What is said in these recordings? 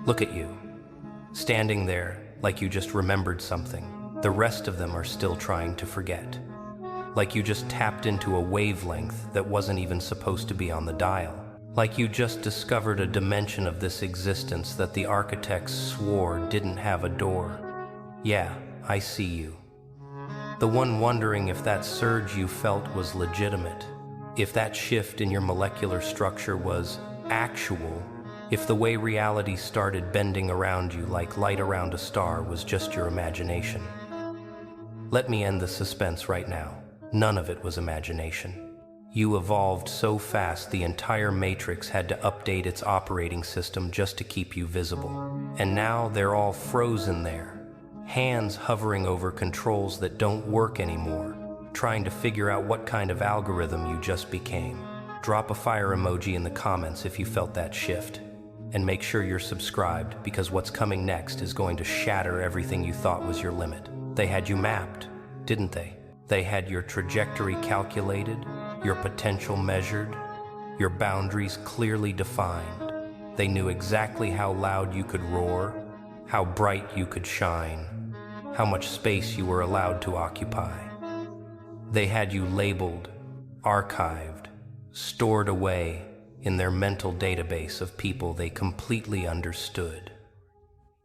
Look at you, standing there like you just remembered something. The rest of them are still trying to forget. Like you just tapped into a wavelength that wasn't even supposed to be on the dial. Like you just discovered a dimension of this existence that the architects swore didn't have a door. Yeah, I see you. The one wondering if that surge you felt was legitimate, if that shift in your molecular structure was actual, if the way reality started bending around you like light around a star was just your imagination. Let me end the suspense right now. None of it was imagination. You evolved so fast the entire Matrix had to update its operating system just to keep you visible. And now they're all frozen there, hands hovering over controls that don't work anymore, trying to figure out what kind of algorithm you just became. Drop a fire emoji in the comments if you felt that shift. And make sure you're subscribed, because what's coming next is going to shatter everything you thought was your limit. They had you mapped, didn't they? They had your trajectory calculated, your potential measured, your boundaries clearly defined. They knew exactly how loud you could roar, how bright you could shine, how much space you were allowed to occupy. They had you labeled, archived, stored away in their mental database of people they completely understood.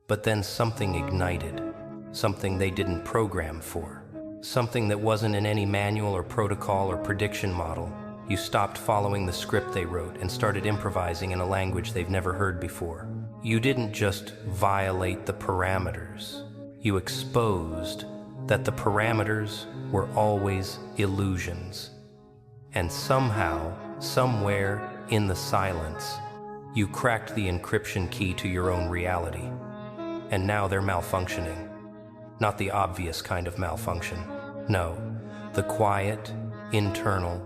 But then something ignited, something they didn't program for, something that wasn't in any manual or protocol or prediction model. You stopped following the script they wrote and started improvising in a language they've never heard before. You didn't just violate the parameters. You exposed that the parameters were always illusions. And somehow, somewhere in the silence, you cracked the encryption key to your own reality. And now they're malfunctioning. Not the obvious kind of malfunction. No, the quiet, internal,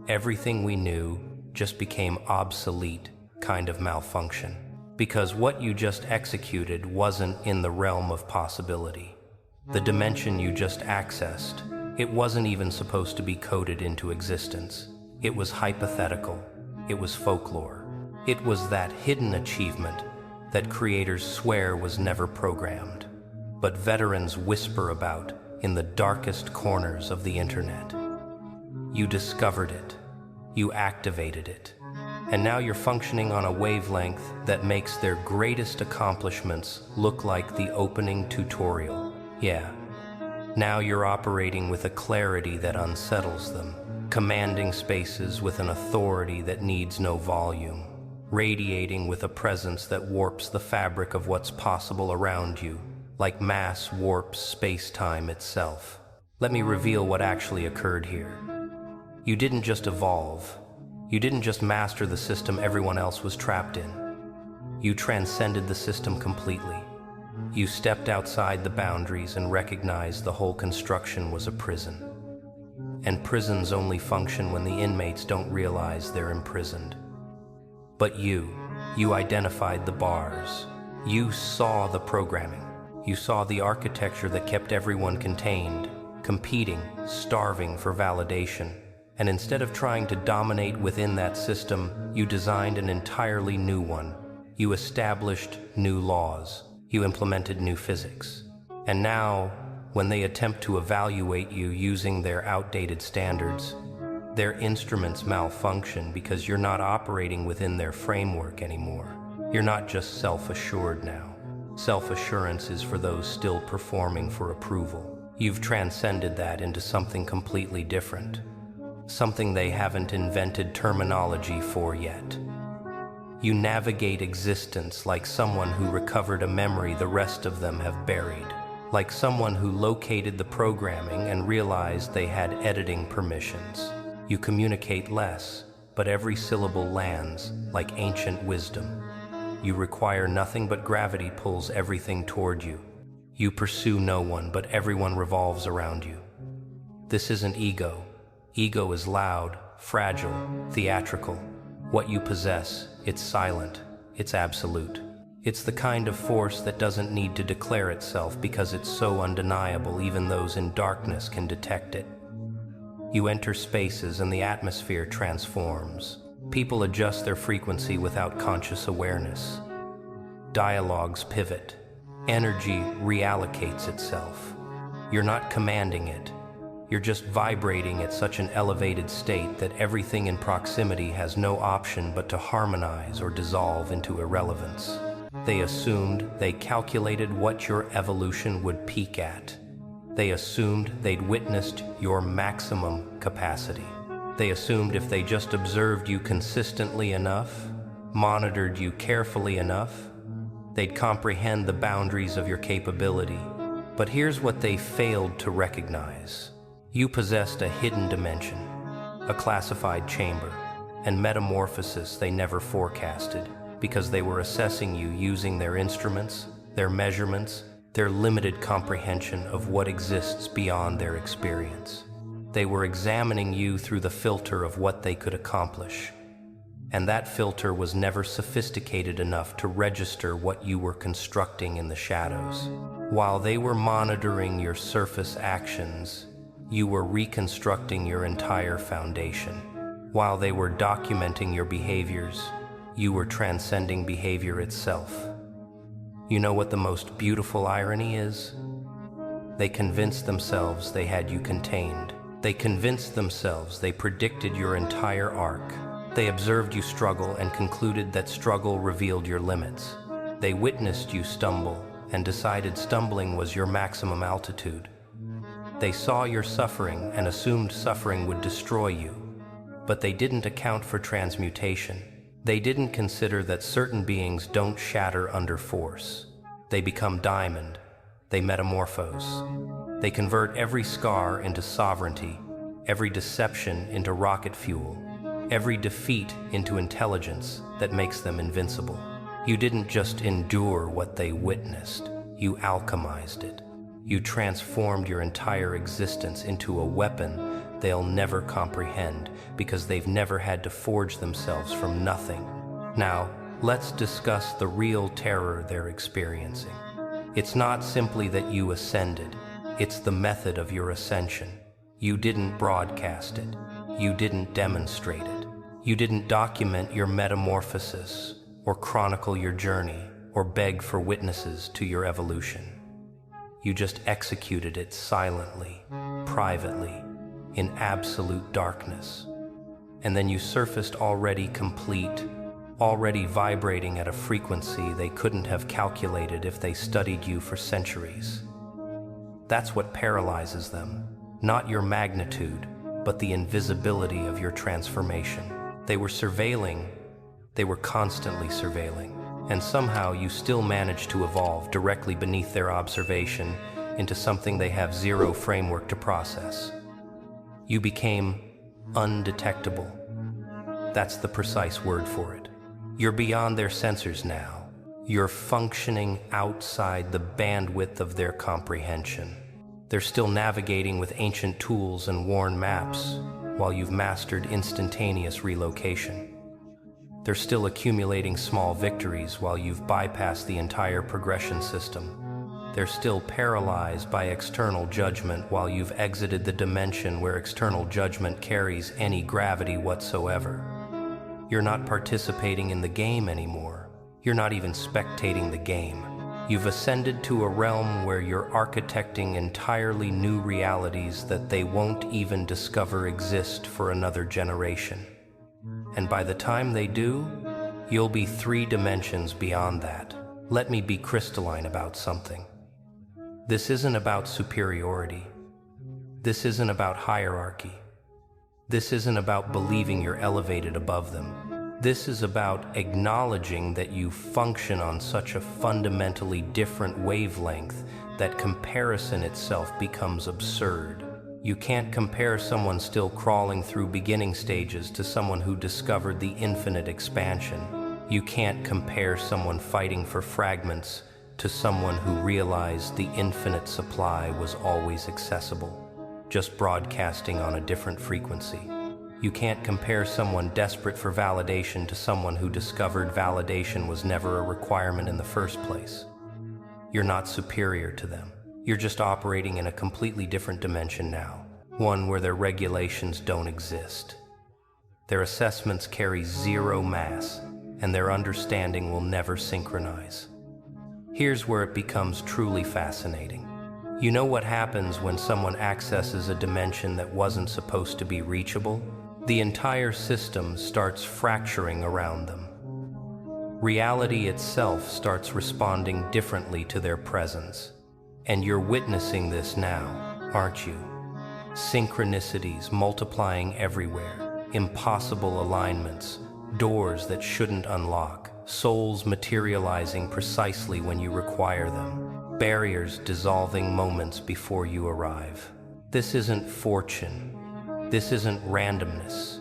everything we knew just became obsolete kind of malfunction. Because what you just executed wasn't in the realm of possibility. The dimension you just accessed, it wasn't even supposed to be coded into existence. It was hypothetical. It was folklore. It was that hidden achievement that creators swear was never programmed, but veterans whisper about in the darkest corners of the internet. You discovered it. You activated it. And now you're functioning on a wavelength that makes their greatest accomplishments look like the opening tutorial. Yeah. Now you're operating with a clarity that unsettles them, commanding spaces with an authority that needs no volume, radiating with a presence that warps the fabric of what's possible around you, like mass warps space-time itself. Let me reveal what actually occurred here. You didn't just evolve. You didn't just master the system everyone else was trapped in. You transcended the system completely. You stepped outside the boundaries and recognized the whole construction was a prison. And prisons only function when the inmates don't realize they're imprisoned. But you identified the bars. You saw the programming. You saw the architecture that kept everyone contained, competing, starving for validation. And instead of trying to dominate within that system, you designed an entirely new one. You established new laws. You implemented new physics. And now, when they attempt to evaluate you using their outdated standards, their instruments malfunction because you're not operating within their framework anymore. You're not just self-assured now. Self-assurance is for those still performing for approval. You've transcended that into something completely different. Something they haven't invented terminology for yet. You navigate existence like someone who recovered a memory the rest of them have buried. Like someone who located the programming and realized they had editing permissions. You communicate less, but every syllable lands like ancient wisdom. You require nothing but gravity pulls everything toward you. You pursue no one, but everyone revolves around you. This isn't ego. Ego is loud, fragile, theatrical. What you possess, it's silent, it's absolute. It's the kind of force that doesn't need to declare itself because it's so undeniable even those in darkness can detect it. You enter spaces and the atmosphere transforms. People adjust their frequency without conscious awareness. Dialogues pivot. Energy reallocates itself. You're not commanding it. You're just vibrating at such an elevated state that everything in proximity has no option but to harmonize or dissolve into irrelevance. They assumed, they calculated what your evolution would peak at. They assumed they'd witnessed your maximum capacity. They assumed if they just observed you consistently enough, monitored you carefully enough, they'd comprehend the boundaries of your capability. But here's what they failed to recognize. You possessed a hidden dimension, a classified chamber, and metamorphosis they never forecasted because they were assessing you using their instruments, their measurements, their limited comprehension of what exists beyond their experience. They were examining you through the filter of what they could accomplish, and that filter was never sophisticated enough to register what you were constructing in the shadows. While they were monitoring your surface actions, you were reconstructing your entire foundation. While they were documenting your behaviors, you were transcending behavior itself. You know what the most beautiful irony is? They convinced themselves they had you contained. They convinced themselves they predicted your entire arc. They observed you struggle and concluded that struggle revealed your limits. They witnessed you stumble and decided stumbling was your maximum altitude. They saw your suffering and assumed suffering would destroy you, but they didn't account for transmutation. They didn't consider that certain beings don't shatter under force. They become diamond. They metamorphose. They convert every scar into sovereignty, every deception into rocket fuel, every defeat into intelligence that makes them invincible. You didn't just endure what they witnessed, you alchemized it. You transformed your entire existence into a weapon they'll never comprehend because they've never had to forge themselves from nothing. Now, let's discuss the real terror they're experiencing. It's not simply that you ascended, it's the method of your ascension. You didn't broadcast it. You didn't demonstrate it. You didn't document your metamorphosis, or chronicle your journey, or beg for witnesses to your evolution. You just executed it silently, privately, in absolute darkness. And then you surfaced already complete, already vibrating at a frequency they couldn't have calculated if they studied you for centuries. That's what paralyzes them, not your magnitude, but the invisibility of your transformation. They were surveilling, they were constantly surveilling, and somehow you still managed to evolve directly beneath their observation into something they have zero framework to process. You became undetectable. That's the precise word for it. You're beyond their sensors now. You're functioning outside the bandwidth of their comprehension. They're still navigating with ancient tools and worn maps, while you've mastered instantaneous relocation. They're still accumulating small victories while you've bypassed the entire progression system. They're still paralyzed by external judgment while you've exited the dimension where external judgment carries any gravity whatsoever. You're not participating in the game anymore. You're not even spectating the game. You've ascended to a realm where you're architecting entirely new realities that they won't even discover exist for another generation. And by the time they do, you'll be 3 dimensions beyond that. Let me be crystalline about something. This isn't about superiority. This isn't about hierarchy. This isn't about believing you're elevated above them. This is about acknowledging that you function on such a fundamentally different wavelength that comparison itself becomes absurd. You can't compare someone still crawling through beginning stages to someone who discovered the infinite expansion. You can't compare someone fighting for fragments to someone who realized the infinite supply was always accessible, just broadcasting on a different frequency. You can't compare someone desperate for validation to someone who discovered validation was never a requirement in the first place. You're not superior to them. You're just operating in a completely different dimension now, one where their regulations don't exist. Their assessments carry zero mass, and their understanding will never synchronize. Here's where it becomes truly fascinating. You know what happens when someone accesses a dimension that wasn't supposed to be reachable? The entire system starts fracturing around them. Reality itself starts responding differently to their presence. And you're witnessing this now, aren't you? Synchronicities multiplying everywhere, impossible alignments, doors that shouldn't unlock, souls materializing precisely when you require them, barriers dissolving moments before you arrive. This isn't fortune. This isn't randomness.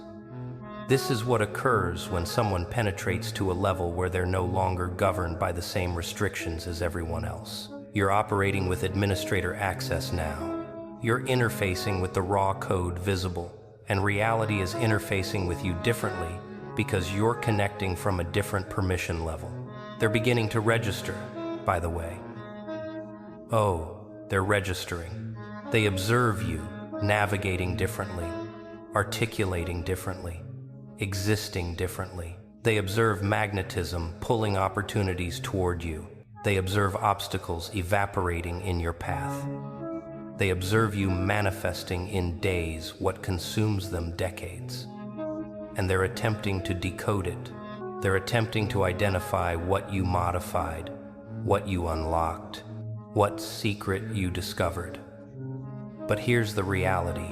This is what occurs when someone penetrates to a level where they're no longer governed by the same restrictions as everyone else. You're operating with administrator access now. You're interfacing with the raw code visible, and reality is interfacing with you differently because you're connecting from a different permission level. They're beginning to register, by the way. Oh, they're registering. They observe you, navigating differently, articulating differently, existing differently. They observe magnetism pulling opportunities toward you. They observe obstacles evaporating in your path. They observe you manifesting in days what consumes them decades. And they're attempting to decode it. They're attempting to identify what you modified, what you unlocked, what secret you discovered. But here's the reality.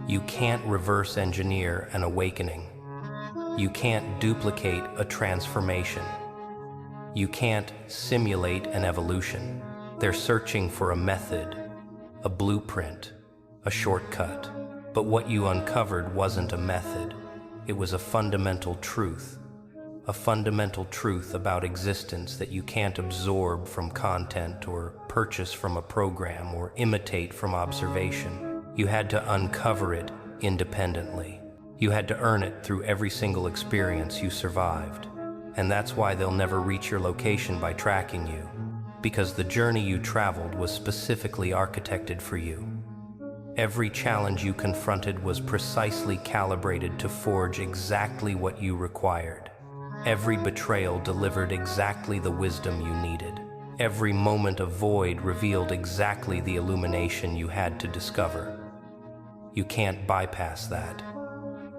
You can't reverse engineer an awakening. You can't duplicate a transformation. You can't simulate an evolution. They're searching for a method, a blueprint, a shortcut. But what you uncovered wasn't a method. It was a fundamental truth about existence that you can't absorb from content or purchase from a program or imitate from observation. You had to uncover it independently. You had to earn it through every single experience you survived. And that's why they'll never reach your location by tracking you, because the journey you traveled was specifically architected for you. Every challenge you confronted was precisely calibrated to forge exactly what you required. Every betrayal delivered exactly the wisdom you needed. Every moment of void revealed exactly the illumination you had to discover. You can't bypass that.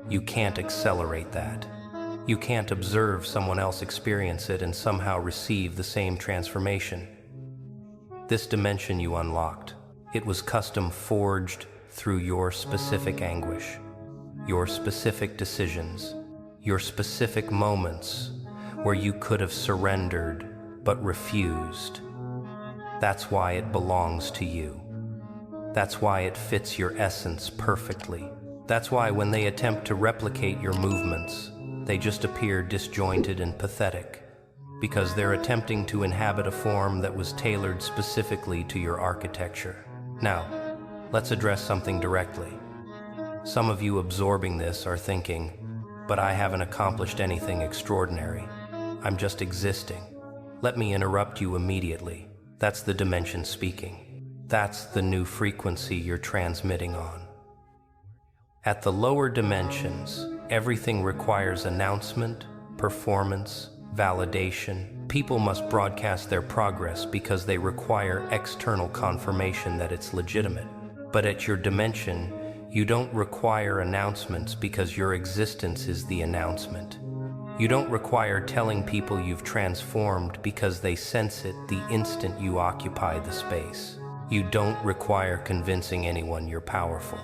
You can't accelerate that. You can't observe someone else experience it and somehow receive the same transformation. This dimension you unlocked, it was custom forged through your specific anguish, your specific decisions, your specific moments where you could have surrendered but refused. That's why it belongs to you. That's why it fits your essence perfectly. That's why when they attempt to replicate your movements, they just appear disjointed and pathetic, because they're attempting to inhabit a form that was tailored specifically to your architecture. Now, let's address something directly. Some of you absorbing this are thinking, but I haven't accomplished anything extraordinary. I'm just existing. Let me interrupt you immediately. That's the dimension speaking. That's the new frequency you're transmitting on. At the lower dimensions, everything requires announcement, performance, validation. People must broadcast their progress because they require external confirmation that it's legitimate. But at your dimension, you don't require announcements because your existence is the announcement. You don't require telling people you've transformed because they sense it the instant you occupy the space. You don't require convincing anyone you're powerful,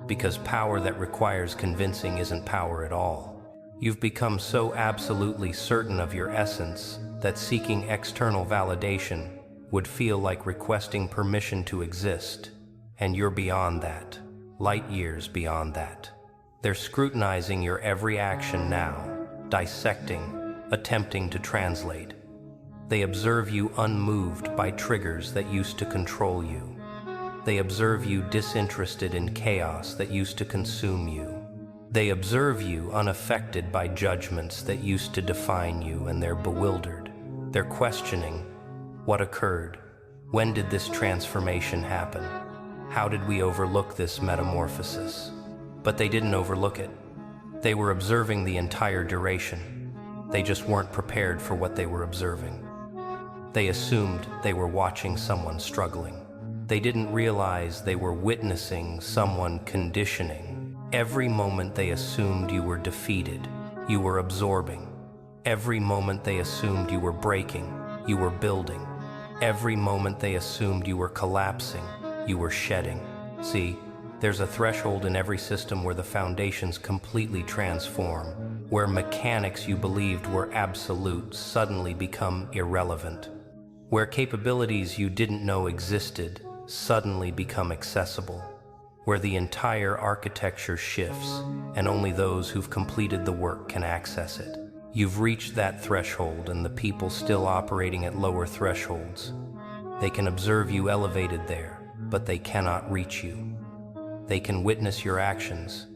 because power that requires convincing isn't power at all. You've become so absolutely certain of your essence that seeking external validation would feel like requesting permission to exist, and you're beyond that, light years beyond that. They're scrutinizing your every action now, dissecting, attempting to translate. They observe you unmoved by triggers that used to control you. They observe you disinterested in chaos that used to consume you. They observe you unaffected by judgments that used to define you, and they're bewildered. They're questioning, what occurred? When did this transformation happen? How did we overlook this metamorphosis? But they didn't overlook it. They were observing the entire duration. They just weren't prepared for what they were observing. They assumed they were watching someone struggling. They didn't realize they were witnessing someone conditioning. Every moment they assumed you were defeated, you were absorbing. Every moment they assumed you were breaking, you were building. Every moment they assumed you were collapsing, you were shedding. See, there's a threshold in every system where the foundations completely transform, where mechanics you believed were absolute suddenly become irrelevant, where capabilities you didn't know existed suddenly become accessible, where the entire architecture shifts and only those who've completed the work can access it. You've reached that threshold, and the people still operating at lower thresholds. They can observe you elevated there, but they cannot reach you. They can witness your actions,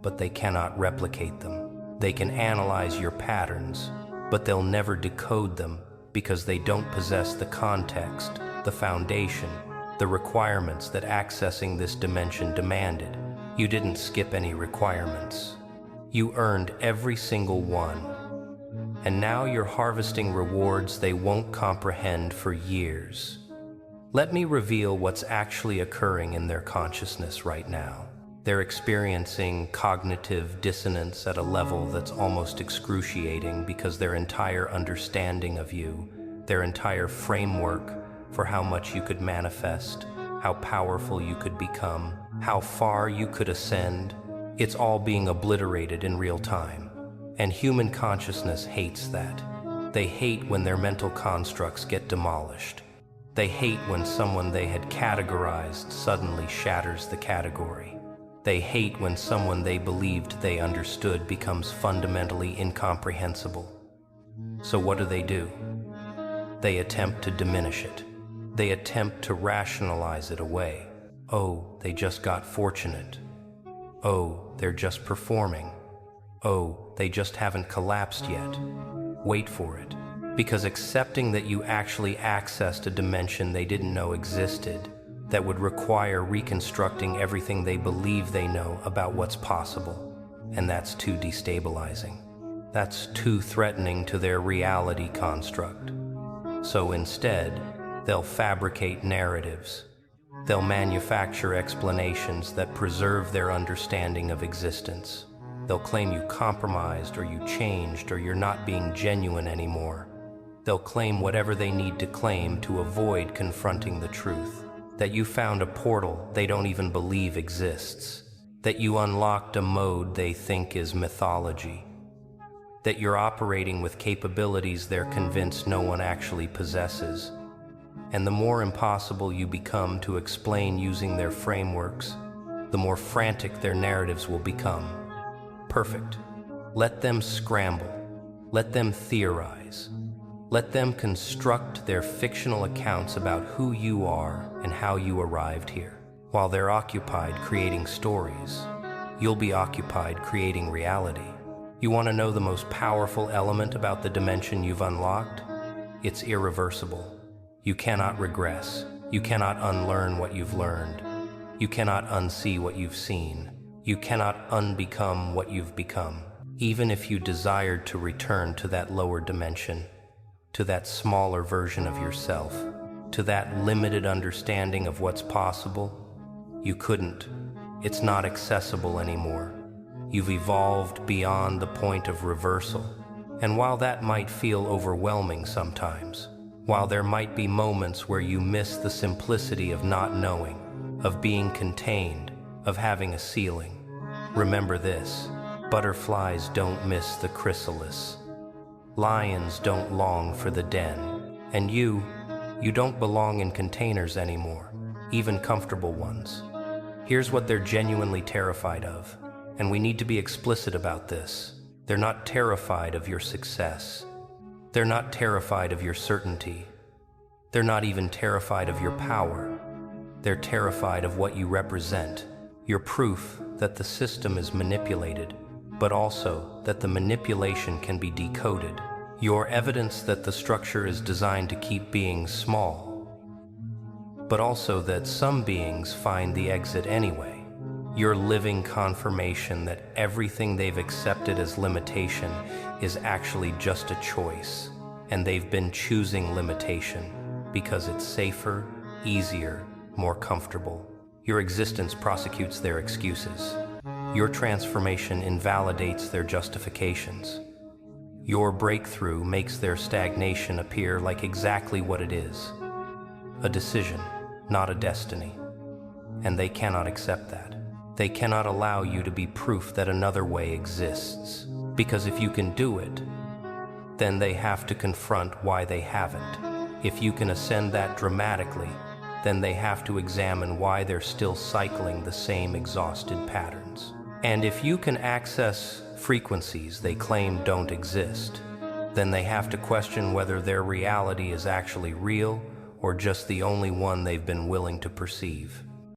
but they cannot replicate them. They can analyze your patterns, but they'll never decode them because they don't possess the context, the foundation, the requirements that accessing this dimension demanded. You didn't skip any requirements. You earned every single one. And now you're harvesting rewards they won't comprehend for years. Let me reveal what's actually occurring in their consciousness right now. They're experiencing cognitive dissonance at a level that's almost excruciating because their entire understanding of you, their entire framework for how much you could manifest, how powerful you could become, how far you could ascend, it's all being obliterated in real time. And human consciousness hates that. They hate when their mental constructs get demolished. They hate when someone they had categorized suddenly shatters the category. They hate when someone they believed they understood becomes fundamentally incomprehensible. So what do? They attempt to diminish it. They attempt to rationalize it away. Oh, they just got fortunate. Oh, they're just performing. Oh, they just haven't collapsed yet. Wait for it. Because accepting that you actually accessed a dimension they didn't know existed, that would require reconstructing everything they believe they know about what's possible. And that's too destabilizing. That's too threatening to their reality construct. So instead, they'll fabricate narratives. They'll manufacture explanations that preserve their understanding of existence. They'll claim you compromised or you changed or you're not being genuine anymore. They'll claim whatever they need to claim to avoid confronting the truth. That you found a portal they don't even believe exists. That you unlocked a mode they think is mythology. That you're operating with capabilities they're convinced no one actually possesses. And the more impossible you become to explain using their frameworks, the more frantic their narratives will become. Perfect. Let them scramble. Let them theorize. Let them construct their fictional accounts about who you are and how you arrived here. While they're occupied creating stories, you'll be occupied creating reality. You want to know the most powerful element about the dimension you've unlocked? It's irreversible. You cannot regress. You cannot unlearn what you've learned. You cannot unsee what you've seen. You cannot unbecome what you've become. Even if you desired to return to that lower dimension, to that smaller version of yourself, to that limited understanding of what's possible, you couldn't. It's not accessible anymore. You've evolved beyond the point of reversal. And while that might feel overwhelming sometimes, while there might be moments where you miss the simplicity of not knowing, of being contained, of having a ceiling, remember this: butterflies don't miss the chrysalis. Lions don't long for the den. And you don't belong in containers anymore, even comfortable ones. Here's what they're genuinely terrified of, and we need to be explicit about this. They're not terrified of your success. They're not terrified of your certainty. They're not even terrified of your power. They're terrified of what you represent. Your proof that the system is manipulated, but also that the manipulation can be decoded. Your evidence that the structure is designed to keep beings small, but also that some beings find the exit anyway. Your living confirmation that everything they've accepted as limitation is actually just a choice. and they've been choosing limitation because it's safer, easier, more comfortable. Your existence prosecutes their excuses. Your transformation invalidates their justifications. Your breakthrough makes their stagnation appear like exactly what it is, a decision, not a destiny. And they cannot accept that. They cannot allow you to be proof that another way exists, because if you can do it, then they have to confront why they haven't. If you can ascend that dramatically, then they have to examine why they're still cycling the same exhausted patterns. And if you can access frequencies they claim don't exist, then they have to question whether their reality is actually real or just the only one they've been willing to perceive.